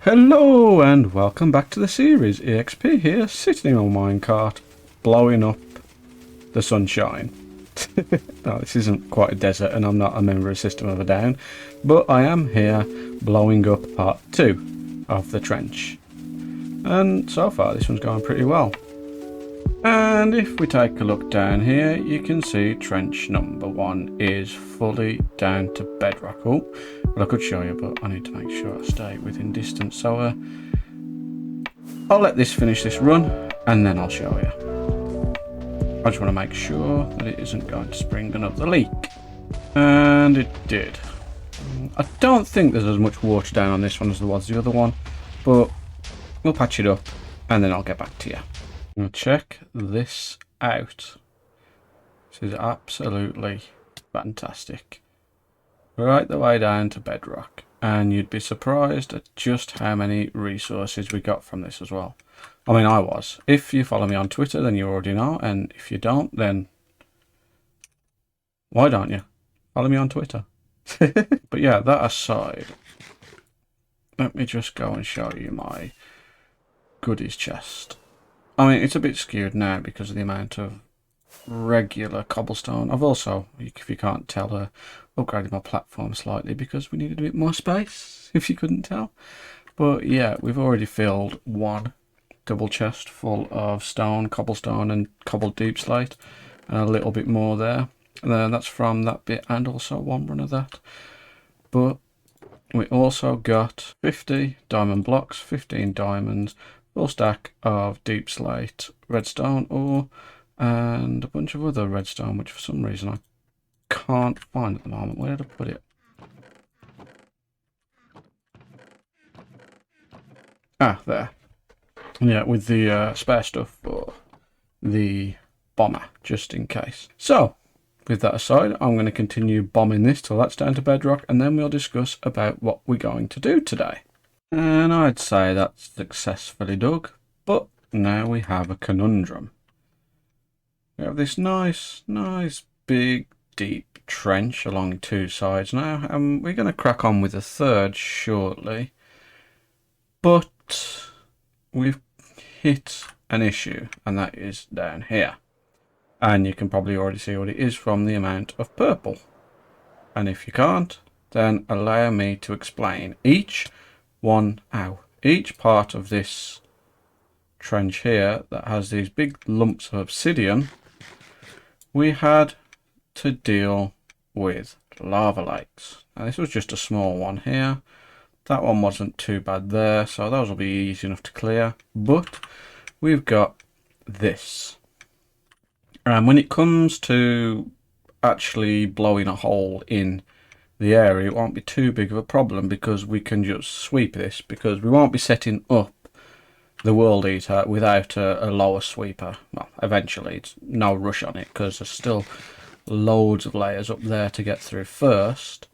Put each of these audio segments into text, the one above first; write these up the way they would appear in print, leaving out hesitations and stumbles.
Hello and welcome back to the series. EXP here, sitting on a minecart, blowing up the sunshine. No, this isn't quite a desert and I'm not a member of System of a Down, but I am here blowing up part 2 of the trench. And so far this one's going pretty well. And if we take a look down here, you can see trench number 1 is fully down to bedrock. Oh, well, I could show you, but I need to make sure I stay within distance. So I'll let this finish this run and then I'll show you. I just want to make sure that it isn't going to spring another leak. And it did. I don't think there's as much water down on this one as there was the other one, but we'll patch it up and then I'll get back to you. Now check this out. This is absolutely fantastic. Right the way down to bedrock, and you'd be surprised at just how many resources we got from this as well. I mean, I was. If you follow me on Twitter, then you already know, and if you don't, then why don't you? Follow me on Twitter. But yeah, that aside, let me just go and show you my goodies chest. I mean, it's a bit skewed now because of the amount of regular cobblestone. I've also, if you can't tell, upgraded my platform slightly because we needed a bit more space, if you couldn't tell. But yeah, we've already filled one double chest full of stone, cobblestone and cobbled deep slate, and a little bit more there. And then that's from that bit and also one run of that. But we also got 50 diamond blocks, 15 diamonds, full stack of deep slate, redstone ore, and a bunch of other redstone, which for some reason I can't find at the moment. Where did I put it? Ah, there. Yeah, with the spare stuff for the bomber, just in case. So, with that aside, I'm going to continue bombing this till that's down to bedrock, and then we'll discuss about what we're going to do today. And I'd say that's successfully dug, but now we have a conundrum. We have this nice big deep trench along two sides now, and we're going to crack on with a third shortly, but we've hit an issue, and that is down here, and you can probably already see what it is from the amount of purple. And if you can't, then allow me to explain each part of this trench here that has these big lumps of obsidian. We had to deal with lava lakes. Now this was just a small one here. That one wasn't too bad there, so those will be easy enough to clear. But we've got this. And when it comes to actually blowing a hole in the area, it won't be too big of a problem because we can just sweep this, because we won't be setting up the world eater without a lower sweeper. Well, eventually, it's no rush on it because there's still loads of layers up there to get through first.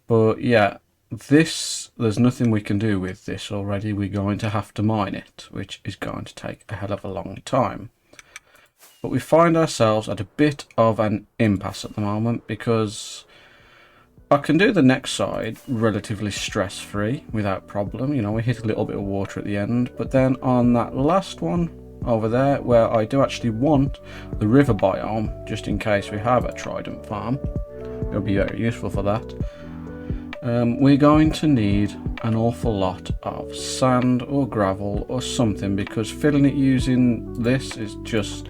But yeah, there's nothing we can do with this already. We're going to have to mine it, which is going to take a hell of a long time. But we find ourselves at a bit of an impasse at the moment because I can do the next side relatively stress-free without problem. You know, we hit a little bit of water at the end, but then on that last one over there, where I do actually want the river biome, just in case we have a trident farm, it'll be very useful for that. We're going to need an awful lot of sand or gravel or something, because filling it using this is just,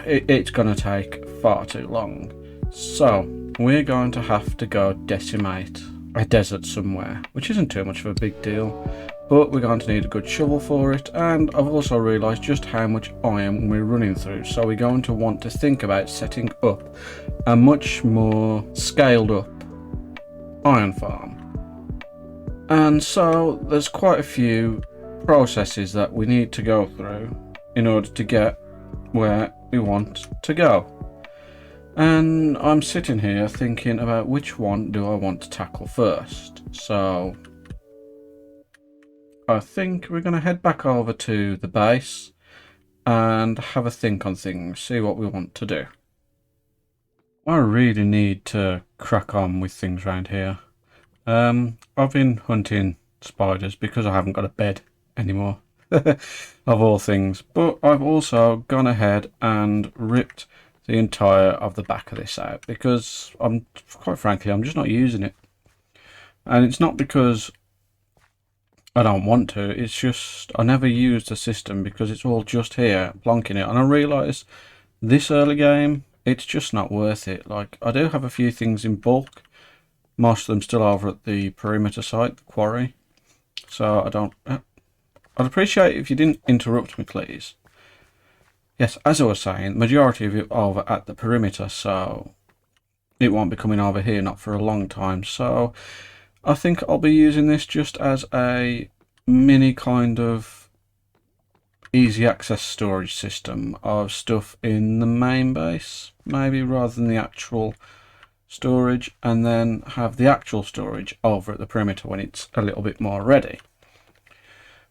it's going to take far too long. So we're going to have to go decimate a desert somewhere, which isn't too much of a big deal, but we're going to need a good shovel for it. And I've also realised just how much iron we're running through, so we're going to want to think about setting up a much more scaled up iron farm. And so there's quite a few processes that we need to go through in order to get where we want to go. And I'm sitting here thinking about which one do I want to tackle first. So I think we're going to head back over to the base and have a think on things, see what we want to do. I really need to crack on with things around here. I've been hunting spiders because I haven't got a bed anymore. Of all things. But I've also gone ahead and ripped the entire of the back of this out because quite frankly, I'm just not using it. And it's not because I don't want to, it's just I never use the system because it's all just here, plonking it. And I realise this early game, it's just not worth it. Like, I do have a few things in bulk, most of them still over at the perimeter site, the quarry. So I don't... I'd appreciate if you didn't interrupt me, please. Yes, as I was saying, the majority of it over at the perimeter, so it won't be coming over here, not for a long time. So I think I'll be using this just as a mini kind of easy access storage system of stuff in the main base, maybe, rather than the actual storage, and then have the actual storage over at the perimeter when it's a little bit more ready.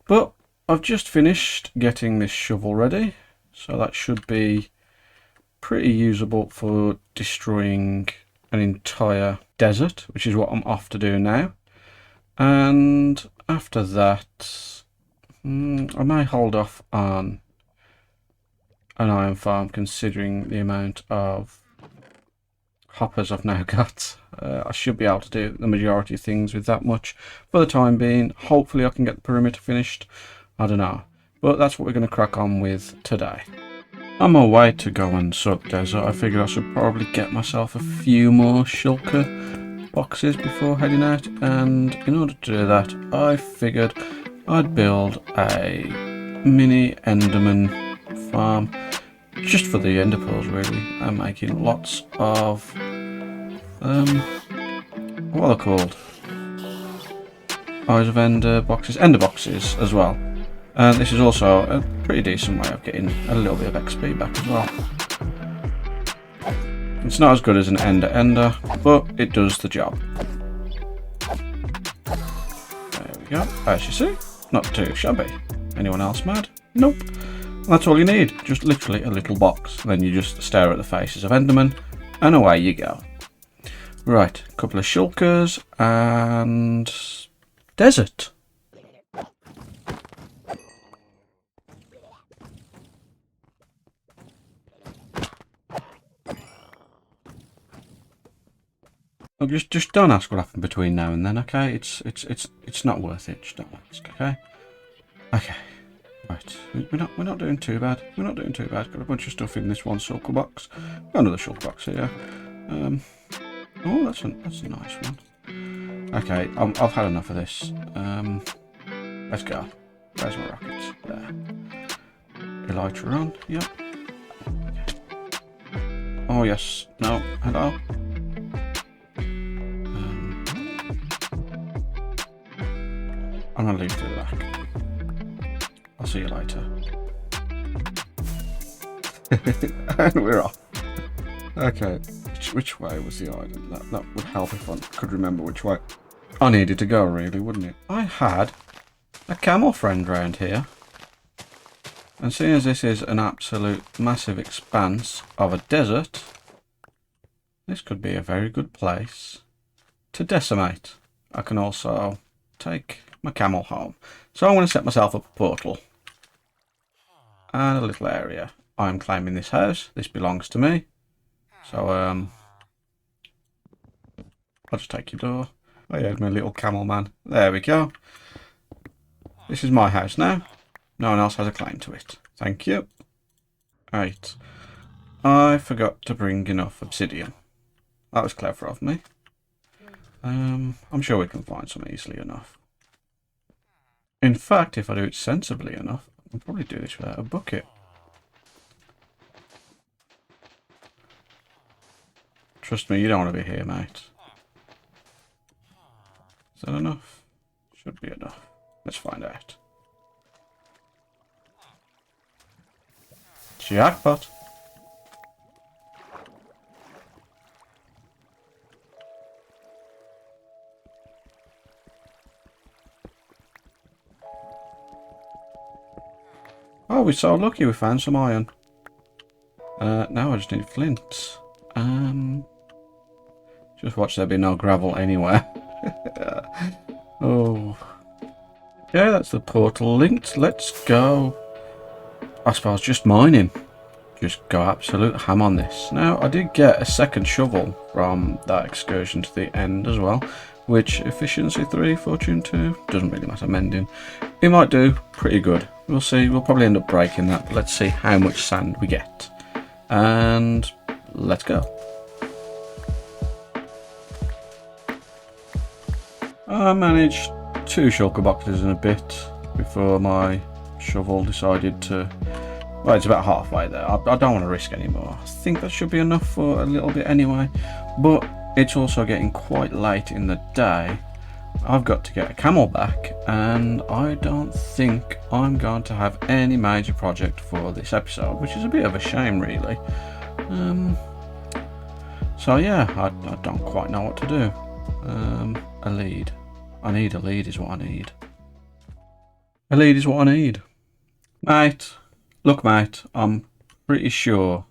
But I've just finished getting this shovel ready, so that should be pretty usable for destroying an entire desert, which is what I'm off to do now. And after that, I may hold off on an iron farm considering the amount of hoppers I've now got. I should be able to do the majority of things with that much for the time being. Hopefully I can get the perimeter finished. I don't know. But that's what we're going to crack on with today. On my way to go and sub desert, I figured I should probably get myself a few more shulker boxes before heading out. And in order to do that, I figured I'd build a mini Enderman farm just for the ender pearls, really. I'm making lots of what are they called? Eyes of Ender boxes, ender boxes as well. And this is also a pretty decent way of getting a little bit of XP back as well. It's not as good as an ender, but it does the job. There we go. As you see, not too shabby. Anyone else mad? Nope. That's all you need. Just literally a little box. Then you just stare at the faces of Endermen, and away you go. Right, a couple of shulkers and desert. Just don't ask what happened between now and then, okay? It's not worth it. Just don't ask, okay? Okay. Right. We're not doing too bad. We're not doing too bad. Got a bunch of stuff in this one shulker box. Got another shulker box here. Oh, that's a nice one. Okay, I've had enough of this. Let's go. Where's my rockets? There. Elytra on. Yep. Oh yes. No. Hello. I'm gonna leave it to the back. I'll see you later. And we're off. Okay, which way was the island? That would help if I could remember which way I needed to go, really, wouldn't it? I had a camel friend round here. And seeing as this is an absolute massive expanse of a desert, this could be a very good place to decimate. I can also take my camel home. So I'm going to set myself up a portal and a little area. I'm claiming this house. This belongs to me. So I'll just take your door. Oh yeah, my little camel man. There we go. This is my house now. No one else has a claim to it. Thank you. Right. I forgot to bring enough obsidian. That was clever of me. I'm sure we can find some easily enough. In fact, if I do it sensibly enough, I can probably do this without a bucket. Trust me, you don't want to be here, mate. Is that enough? Should be enough. Let's find out. Jackpot. Oh, we're so lucky we found some iron. Now I just need flint. Just watch there be no gravel anywhere. Oh, Yeah, that's the portal linked. Let's go. I suppose just mining. Just go absolute ham on this. Now, I did get a second shovel from that excursion to the end as well, which efficiency 3, fortune 2, doesn't really matter, mending. It might do pretty good. We'll see. We'll probably end up breaking that, but let's see how much sand we get. And let's go. I managed 2 shulker boxes in a bit before my shovel decided to... Well, it's about halfway there. I don't want to risk anymore. I think that should be enough for a little bit anyway. But it's also getting quite late in the day. I've got to get a camel back, and I don't think I'm going to have any major project for this episode, which is a bit of a shame, really. So yeah, I don't quite know what to do. A lead. I need a lead is what I need. A lead is what I need. Mate. Look, mate, I'm pretty sure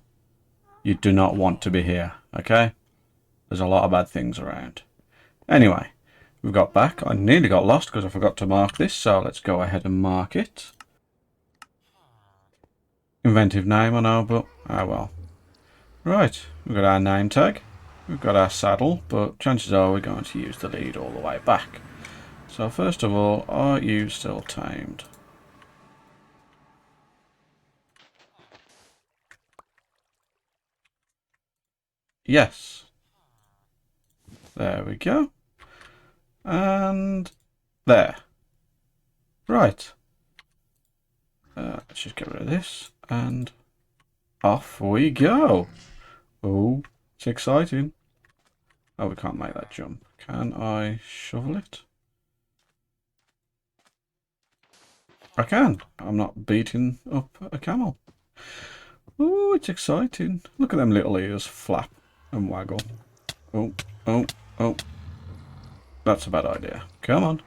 you do not want to be here, okay? There's a lot of bad things around. Anyway, we've got back. I nearly got lost because I forgot to mark this, so let's go ahead and mark it. Inventive name, I know, but oh well. Right, we've got our name tag. We've got our saddle, but chances are we're going to use the lead all the way back. So first of all, are you still tamed? Yes. There we go. And there. Right. Let's just get rid of this. And off we go. Oh, it's exciting. Oh, we can't make that jump. Can I shovel it? I can. I'm not beating up a camel. Oh, it's exciting. Look at them little ears flap and waggle. Oh, oh, oh. That's a bad idea. Come on.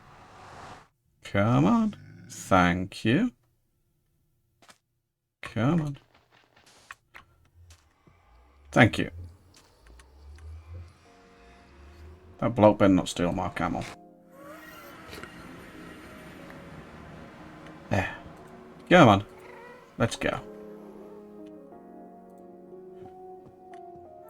Come on. Thank you. Come on. Thank you. That bloke better not steal my camel. There. Come on. Let's go.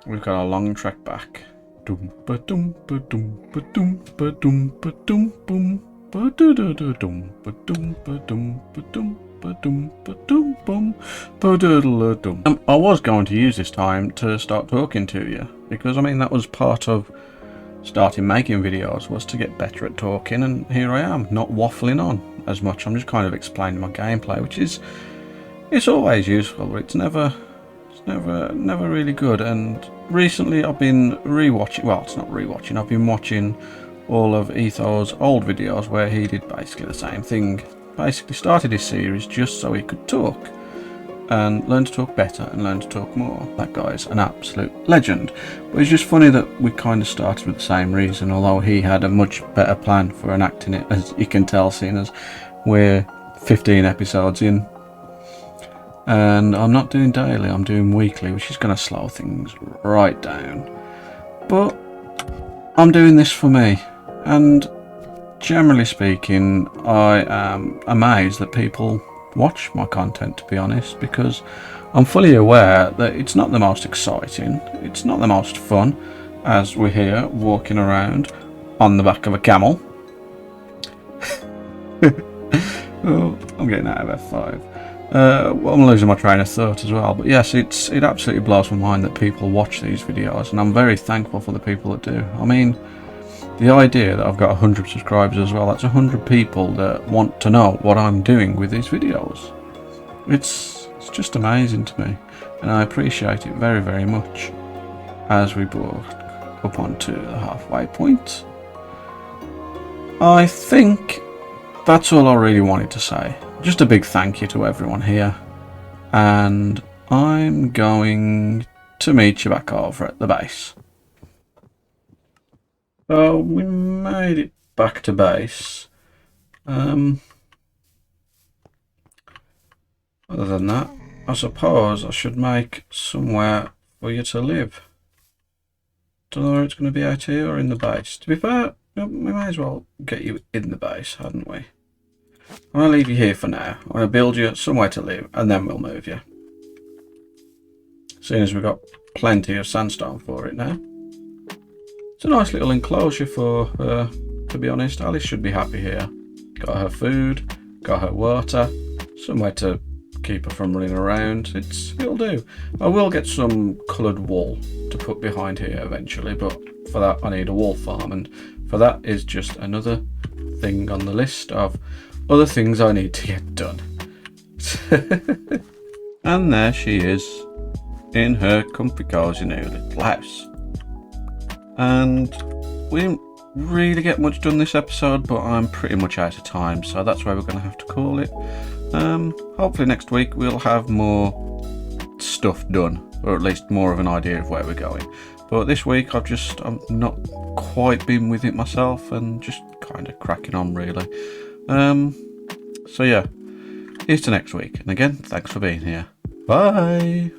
We've got a long trek back. Doom ba doom ba doom ba doom ba doom ba doom boom ba do do do doom ba doom ba doom ba doom ba doom ba doom boom ba doodle doom. I was going to use this time to start talking to you because I mean that was part of starting making videos, was to get better at talking, and here I am, not waffling on as much. I'm just kind of explaining my gameplay, which is it's always useful, but it's never really good. And recently I've been rewatching, well, it's not rewatching, I've been watching all of Etho's old videos where he did basically the same thing. Basically started his series just so he could talk and learn to talk better and learn to talk more. That guy's an absolute legend. But it's just funny that we kind of started with the same reason, although he had a much better plan for enacting it, as you can tell, seeing as we're 15 episodes in. And I'm not doing daily, I'm doing weekly, which is going to slow things right down. But I'm doing this for me, and generally speaking, I am amazed that people watch my content, to be honest, because I'm fully aware that it's not the most exciting, it's not the most fun, as we're here walking around on the back of a camel. Oh, I'm getting out of F5. Well, I'm losing my train of thought as well, but yes, it absolutely blows my mind that people watch these videos, and I'm very thankful for the people that do. I mean, the idea that I've got 100 subscribers as well, that's 100 people that want to know what I'm doing with these videos. It's just amazing to me, and I appreciate it very, very much. As we walk up onto the halfway point, I think that's all I really wanted to say. Just a big thank you to everyone here, and I'm going to meet you back over at the base. So we made it back to base. Other than that, I suppose I should make somewhere for you to live. Don't know where it's going to be, out here or in the base. To be fair, we may as well get you in the base, hadn't we? I'm going to leave you here for now. I'm going to build you somewhere to live, and then we'll move you. Seeing as we've got plenty of sandstone for it now. It's a nice little enclosure for her, to be honest. Alice should be happy here. Got her food, got her water, somewhere to keep her from running around. It'll do. I will get some coloured wool to put behind here eventually, but for that I need a wool farm, and for that is just another thing on the list of other things I need to get done. And there she is in her comfy cozy new little house. And we didn't really get much done this episode, but I'm pretty much out of time, so that's where we're going to have to call it. Hopefully next week we'll have more stuff done, or at least more of an idea of where we're going. But this week I'm not quite been with it myself, and just kind of cracking on really. So yeah, here's to next week, and again, thanks for being here. Bye!